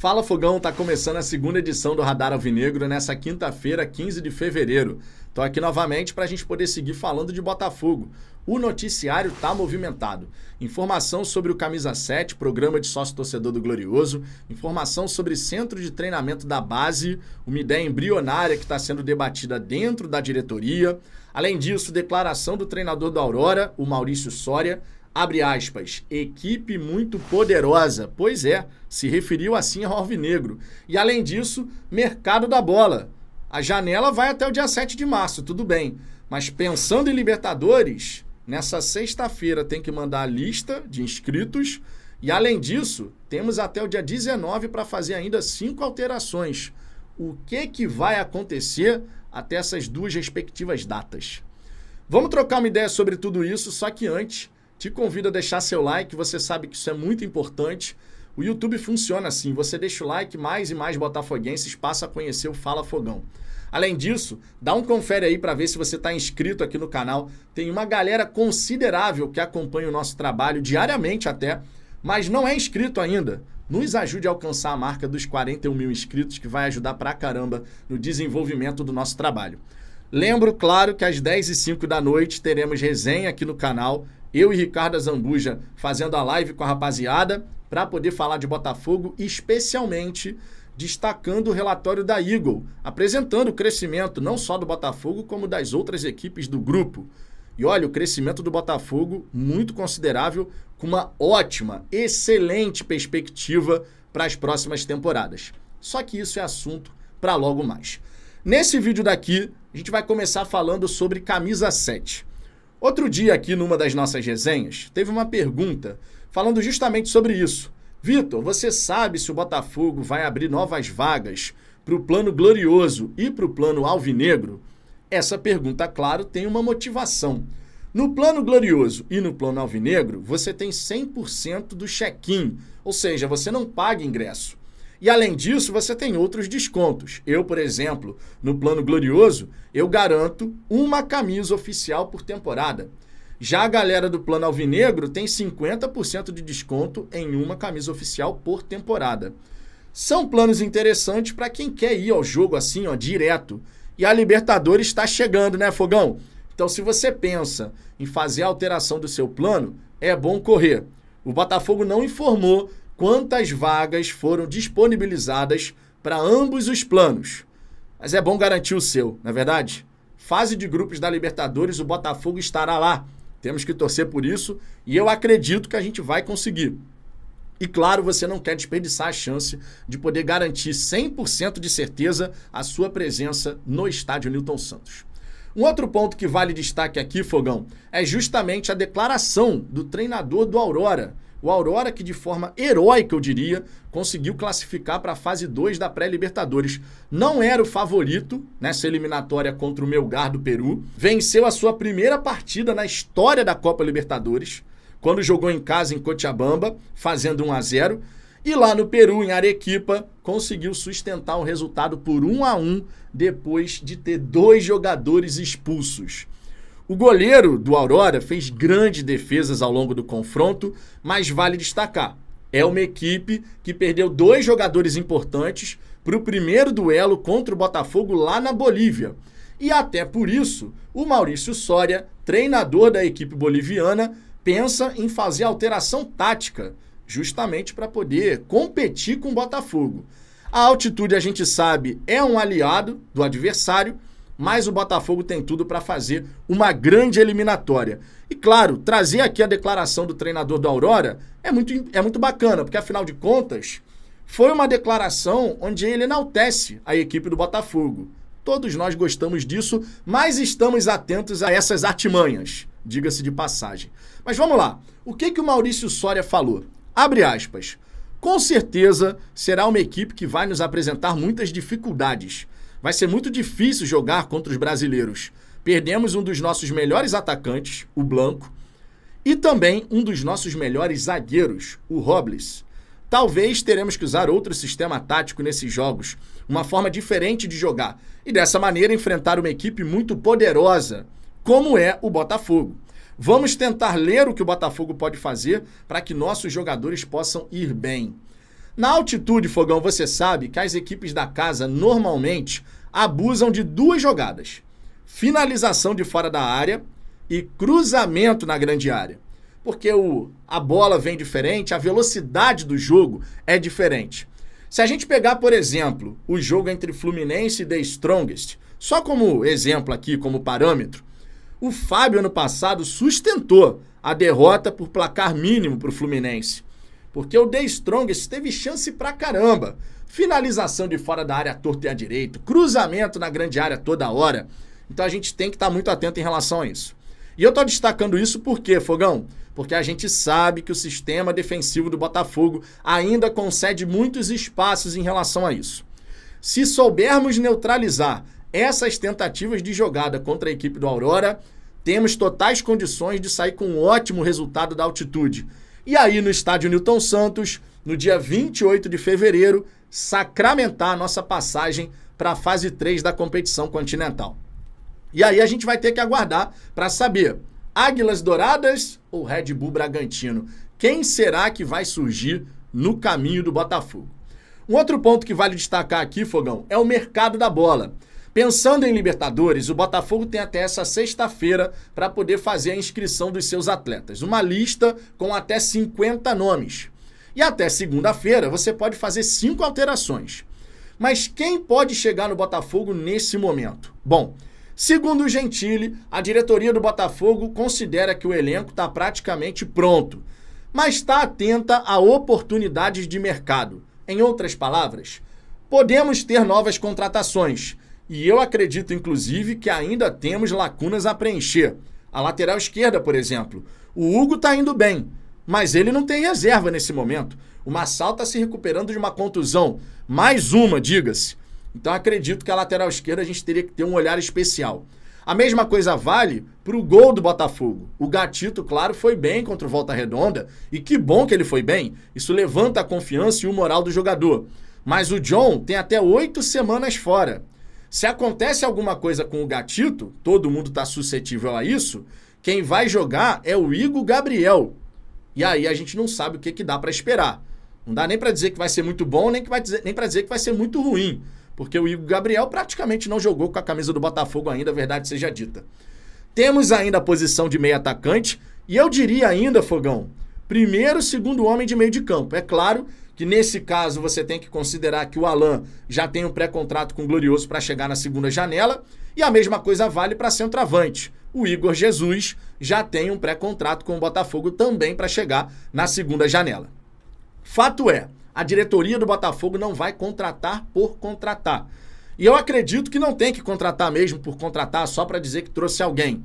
Fala Fogão, tá começando a segunda edição do Radar Alvinegro nessa quinta-feira, 15 de fevereiro. Tô aqui novamente para a gente poder seguir falando de Botafogo. O noticiário tá movimentado. Informação sobre o Camisa 7, programa de sócio-torcedor do Glorioso. Informação sobre centro de treinamento da base, uma ideia embrionária que está sendo debatida dentro da diretoria. Além disso, declaração do treinador do Aurora, o Maurício Soria. Abre aspas, equipe muito poderosa. Pois é, se referiu assim ao Alvinegro. E além disso, mercado da bola. A janela vai até o dia 7 de março, tudo bem. Mas pensando em Libertadores, nessa sexta-feira tem que mandar a lista de inscritos. E além disso, temos até o dia 19 para fazer ainda 5 alterações. O que vai acontecer até essas duas respectivas datas? Vamos trocar uma ideia sobre tudo isso, só que antes... te convido a deixar seu like, você sabe que isso é muito importante. O YouTube funciona assim, você deixa o like, mais e mais botafoguenses passam a conhecer o Fala Fogão. Além disso, dá um confere aí para ver se você está inscrito aqui no canal. Tem uma galera considerável que acompanha o nosso trabalho diariamente até, mas não é inscrito ainda. Nos ajude a alcançar a marca dos 41 mil inscritos, que vai ajudar pra caramba no desenvolvimento do nosso trabalho. Lembro, claro, que às 10h05 da noite teremos resenha aqui no canal. Eu e Ricardo Azambuja fazendo a live com a rapaziada para poder falar de Botafogo, especialmente destacando o relatório da Eagle, apresentando o crescimento não só do Botafogo, como das outras equipes do grupo. E olha, o crescimento do Botafogo muito considerável, com uma ótima, excelente perspectiva para as próximas temporadas. Só que isso é assunto para logo mais. Nesse vídeo daqui, a gente vai começar falando sobre Camisa 7. Outro dia aqui numa das nossas resenhas, teve uma pergunta falando justamente sobre isso. Vitor, você sabe se o Botafogo vai abrir novas vagas para o plano glorioso e para o plano alvinegro? Essa pergunta, claro, tem uma motivação. No plano glorioso e no plano alvinegro, você tem 100% do check-in, ou seja, você não paga ingresso. E além disso, você tem outros descontos. Eu, por exemplo, no plano glorioso, eu garanto uma camisa oficial por temporada. Já a galera do plano alvinegro tem 50% de desconto em uma camisa oficial por temporada. São planos interessantes para quem quer ir ao jogo assim, direto. E a Libertadores está chegando, né, Fogão? Então, se você pensa em fazer a alteração do seu plano, é bom correr. O Botafogo não informou quantas vagas foram disponibilizadas para ambos os planos. Mas é bom garantir o seu, não é verdade? Fase de grupos da Libertadores, o Botafogo estará lá. Temos que torcer por isso e eu acredito que a gente vai conseguir. E claro, você não quer desperdiçar a chance de poder garantir 100% de certeza a sua presença no estádio Newton Santos. Um outro ponto que vale destaque aqui, Fogão, é justamente a declaração do treinador do Aurora. O Aurora que de forma heróica, eu diria, conseguiu classificar para a fase 2 da pré-Libertadores. Não era o favorito nessa eliminatória contra o Melgar do Peru. Venceu a sua primeira partida na história da Copa Libertadores, quando jogou em casa em Cochabamba, fazendo 1-0. E lá no Peru, em Arequipa, conseguiu sustentar o resultado por 1-1, depois de ter 2 jogadores expulsos. O goleiro do Aurora fez grandes defesas ao longo do confronto, mas vale destacar, é uma equipe que perdeu 2 jogadores importantes para o primeiro duelo contra o Botafogo lá na Bolívia. E até por isso, o Maurício Soria, treinador da equipe boliviana, pensa em fazer alteração tática, justamente para poder competir com o Botafogo. A altitude, a gente sabe, é um aliado do adversário, mas o Botafogo tem tudo para fazer uma grande eliminatória. E claro, trazer aqui a declaração do treinador do Aurora é muito bacana, porque afinal de contas, foi uma declaração onde ele enaltece a equipe do Botafogo. Todos nós gostamos disso, mas estamos atentos a essas artimanhas, diga-se de passagem. Mas vamos lá, o que o Maurício Soria falou? Abre aspas, com certeza será uma equipe que vai nos apresentar muitas dificuldades. Vai ser muito difícil jogar contra os brasileiros. Perdemos um dos nossos melhores atacantes, o Blanco, e também um dos nossos melhores zagueiros, o Robles. Talvez teremos que usar outro sistema tático nesses jogos, uma forma diferente de jogar, e dessa maneira enfrentar uma equipe muito poderosa, como é o Botafogo. Vamos tentar ler o que o Botafogo pode fazer para que nossos jogadores possam ir bem. Na altitude, Fogão, você sabe que as equipes da casa normalmente abusam de duas jogadas: finalização de fora da área e cruzamento na grande área. Porque a bola vem diferente, a velocidade do jogo é diferente. Se a gente pegar, por exemplo, o jogo entre Fluminense e The Strongest, só como exemplo aqui, como parâmetro, o Fábio ano passado sustentou a derrota por placar mínimo para o Fluminense. Porque o The Strongest teve chance pra caramba. Finalização de fora da área torta e à direita, cruzamento na grande área toda hora. Então a gente tem que estar muito atento em relação a isso. E eu tô destacando isso por quê, Fogão? Porque a gente sabe que o sistema defensivo do Botafogo ainda concede muitos espaços em relação a isso. Se soubermos neutralizar essas tentativas de jogada contra a equipe do Aurora, temos totais condições de sair com um ótimo resultado da altitude. E aí, no estádio Newton Santos, no dia 28 de fevereiro, sacramentar a nossa passagem para a fase 3 da competição continental. E aí a gente vai ter que aguardar para saber: Águilas Douradas ou Red Bull Bragantino? Quem será que vai surgir no caminho do Botafogo? Um outro ponto que vale destacar aqui, Fogão, é o mercado da bola. Pensando em Libertadores, o Botafogo tem até essa sexta-feira para poder fazer a inscrição dos seus atletas. Uma lista com até 50 nomes. E até segunda-feira você pode fazer 5 alterações. Mas quem pode chegar no Botafogo nesse momento? Bom, segundo o Gentili, a diretoria do Botafogo considera que o elenco está praticamente pronto, mas está atenta a oportunidades de mercado. Em outras palavras, podemos ter novas contratações. E eu acredito, inclusive, que ainda temos lacunas a preencher. A lateral esquerda, por exemplo. O Hugo está indo bem, mas ele não tem reserva nesse momento. O Massal está se recuperando de uma contusão. Mais uma, diga-se. Então acredito que a lateral esquerda a gente teria que ter um olhar especial. A mesma coisa vale para o gol do Botafogo. O Gatito, claro, foi bem contra o Volta Redonda. E que bom que ele foi bem. Isso levanta a confiança e o moral do jogador. Mas o John tem até 8 semanas fora. Se acontece alguma coisa com o Gatito, todo mundo está suscetível a isso, quem vai jogar é o Igor Gabriel. E aí a gente não sabe o que dá para esperar. Não dá nem para dizer que vai ser muito bom, nem para dizer que vai ser muito ruim. Porque o Igor Gabriel praticamente não jogou com a camisa do Botafogo ainda, a verdade seja dita. Temos ainda a posição de meio atacante, e eu diria ainda, Fogão, primeiro, segundo homem de meio de campo. É claro que nesse caso você tem que considerar que o Alan já tem um pré-contrato com o Glorioso para chegar na segunda janela, e a mesma coisa vale para centroavante. O Igor Jesus já tem um pré-contrato com o Botafogo também para chegar na segunda janela. Fato é, a diretoria do Botafogo não vai contratar por contratar. E eu acredito que não tem que contratar mesmo por contratar só para dizer que trouxe alguém.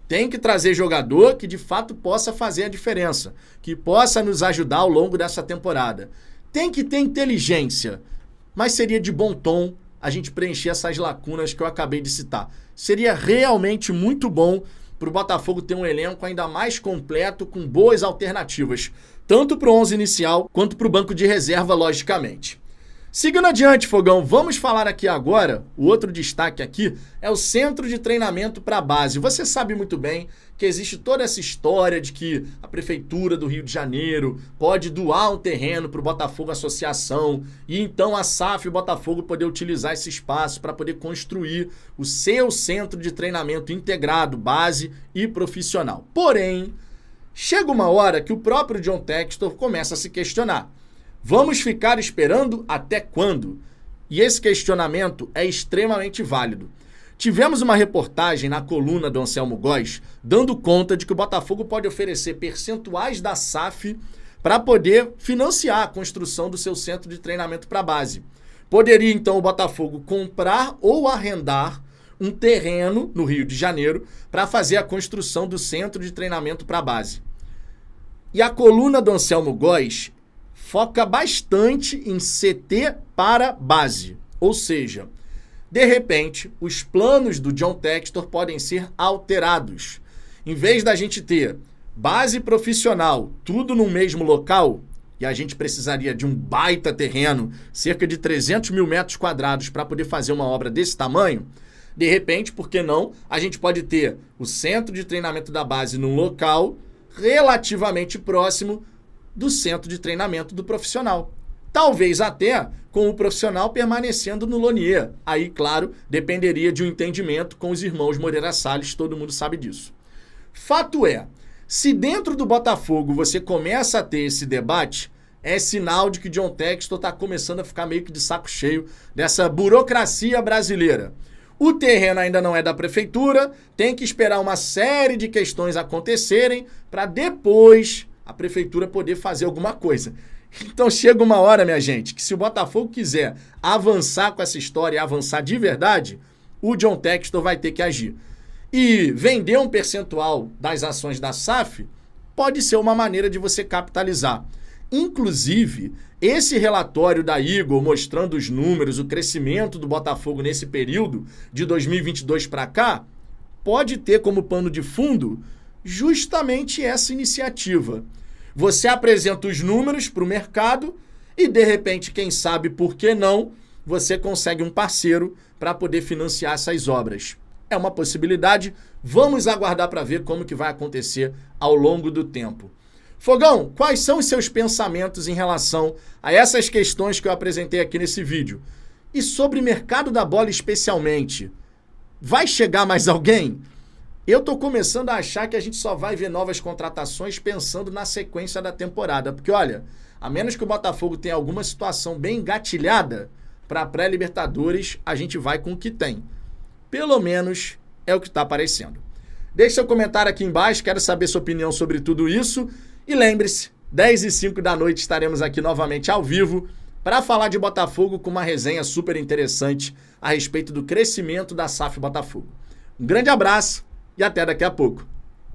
Tem que trazer jogador que de fato possa fazer a diferença, que possa nos ajudar ao longo dessa temporada. Tem que ter inteligência, mas seria de bom tom a gente preencher essas lacunas que eu acabei de citar. Seria realmente muito bom para o Botafogo ter um elenco ainda mais completo, com boas alternativas, tanto para o 11 inicial quanto para o banco de reserva, logicamente. Seguindo adiante, Fogão, vamos falar aqui agora, o outro destaque aqui é o centro de treinamento para a base. Você sabe muito bem que existe toda essa história de que a Prefeitura do Rio de Janeiro pode doar um terreno para o Botafogo Associação e então a SAF e o Botafogo poder utilizar esse espaço para poder construir o seu centro de treinamento integrado, base e profissional. Porém, chega uma hora que o próprio John Textor começa a se questionar. Vamos ficar esperando até quando? E esse questionamento é extremamente válido. Tivemos uma reportagem na coluna do Anselmo Góes dando conta de que o Botafogo pode oferecer percentuais da SAF para poder financiar a construção do seu centro de treinamento para a base. Poderia então o Botafogo comprar ou arrendar um terreno no Rio de Janeiro para fazer a construção do centro de treinamento para a base. E a coluna do Anselmo Góes foca bastante em CT para base, ou seja, de repente, os planos do John Textor podem ser alterados. Em vez da gente ter base profissional, tudo no mesmo local, e a gente precisaria de um baita terreno, cerca de 300 mil metros quadrados para poder fazer uma obra desse tamanho, de repente, por que não, a gente pode ter o centro de treinamento da base num local relativamente próximo do centro de treinamento do profissional. Talvez até com o profissional permanecendo no Lonier. Aí, claro, dependeria de um entendimento com os irmãos Moreira Salles, todo mundo sabe disso. Fato é, se dentro do Botafogo você começa a ter esse debate, é sinal de que John Textor está começando a ficar meio que de saco cheio dessa burocracia brasileira. O terreno ainda não é da prefeitura, tem que esperar uma série de questões acontecerem para depois a prefeitura poder fazer alguma coisa. Então chega uma hora, minha gente, que se o Botafogo quiser avançar com essa história e avançar de verdade, o John Textor vai ter que agir. E vender um percentual das ações da SAF pode ser uma maneira de você capitalizar. Inclusive, esse relatório da Eagle mostrando os números, o crescimento do Botafogo nesse período de 2022 para cá, pode ter como pano de fundo justamente essa iniciativa. Você apresenta os números para o mercado e, de repente, quem sabe por que não, você consegue um parceiro para poder financiar essas obras. É uma possibilidade, vamos aguardar para ver como que vai acontecer ao longo do tempo. Fogão, quais são os seus pensamentos em relação a essas questões que eu apresentei aqui nesse vídeo? E sobre o mercado da bola especialmente, vai chegar mais alguém? Eu estou começando a achar que a gente só vai ver novas contratações pensando na sequência da temporada. Porque, olha, a menos que o Botafogo tenha alguma situação bem engatilhada, para a pré-Libertadores a gente vai com o que tem. Pelo menos é o que está aparecendo. Deixe seu comentário aqui embaixo, quero saber sua opinião sobre tudo isso. E lembre-se, 10h05 da noite estaremos aqui novamente ao vivo para falar de Botafogo com uma resenha super interessante a respeito do crescimento da SAF Botafogo. Um grande abraço e até daqui a pouco.